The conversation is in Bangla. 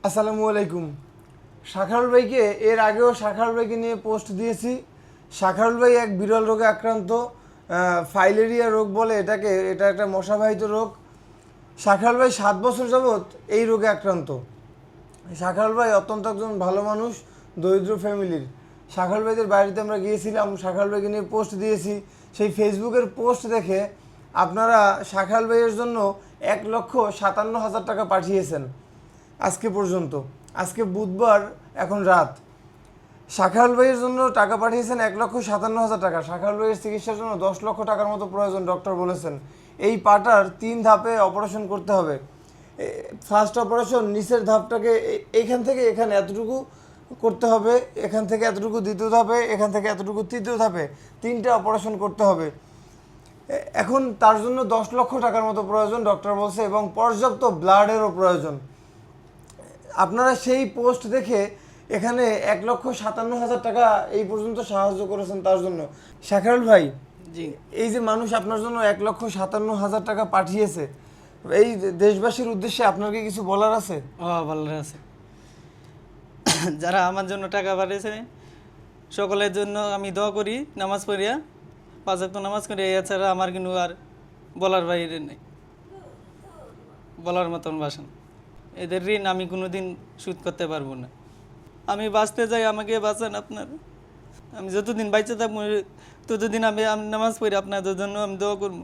আসসালামু আলাইকুম। শাখারুল ভাইকে এর আগেও শাখারুল ভাইকে নিয়ে পোস্ট দিয়েছি। শাখারুল ভাই এক বিরল রোগে আক্রান্ত, ফাইলেরিয়া রোগ বলে এটাকে। এটা একটা মশাবাহিত রোগ। শাখারুল ভাই 7 বছর যাবৎ এই রোগে আক্রান্ত। শাখারুল ভাই অত্যন্ত একজন ভালো মানুষ, দরিদ্র ফ্যামিলির। শাখারুল ভাইদের বাড়িতে আমরা গিয়েছিলাম, শাখারুল ভাইকে নিয়ে পোস্ট দিয়েছি। সেই ফেসবুকের পোস্ট দেখে আপনারা শাখারুল ভাইয়ের জন্য 1,57,000 টাকা পাঠিয়েছেন আজকে পর্যন্ত। আজকে বুধবার, এখন রাত। শাখারুল ভাইয়ের জন্য টাকা পাঠিয়েছেন 1,57,000 টাকা। শাখারুল ভাইয়ের চিকিৎসার জন্য 10 লক্ষ টাকার মতো প্রয়োজন, ডক্টর বলেছেন। এই পাটার 3 ধাপে অপারেশন করতে হবে। ফার্স্ট অপারেশন নিচের ধাপটাকে এইখান থেকে এখানে এতটুকু করতে হবে, এখান থেকে এতটুকু দ্বিতীয় ধাপে, এখান থেকে এতটুকু তৃতীয় ধাপে, 3টে অপারেশন করতে হবে। এখন তার জন্য 10 লক্ষ টাকার মতো প্রয়োজন, ডক্টর বলছে, এবং পর্যাপ্ত ব্লাডেরও প্রয়োজন। আপনারা সেই পোস্ট দেখে এখানে 1,57,000 টাকা এই পর্যন্ত সাহায্য করেছেন তার জন্য। শাখারুল ভাই, জি, এই যে মানুষ আপনার জন্য 1,57,000 টাকা পাঠিয়েছে, এই দেশবাসীর উদ্দেশ্যে আপনার কি কিছু বলার আছে? ভালো আছে। যারা আমার জন্য টাকা পাঠিয়েছে সকলের জন্য আমি দোয়া করি, নামাজ পড়িয়া 5 ওয়াক্ত নামাজ করি। এছাড়া আমার কিন্তু আর বলার বাইরে নেই, বলার মতন ভাষা না। এদের ঋণ আমি কোনোদিন শোধ করতে পারবো না। আমি বাঁচতে যাই, আমাকে বাঁচান আপনার। আমি যতদিন বাইচে থাকবো ততদিন আমি নামাজ পড়ি, আপনাদের জন্য আমি দোয়া করবো।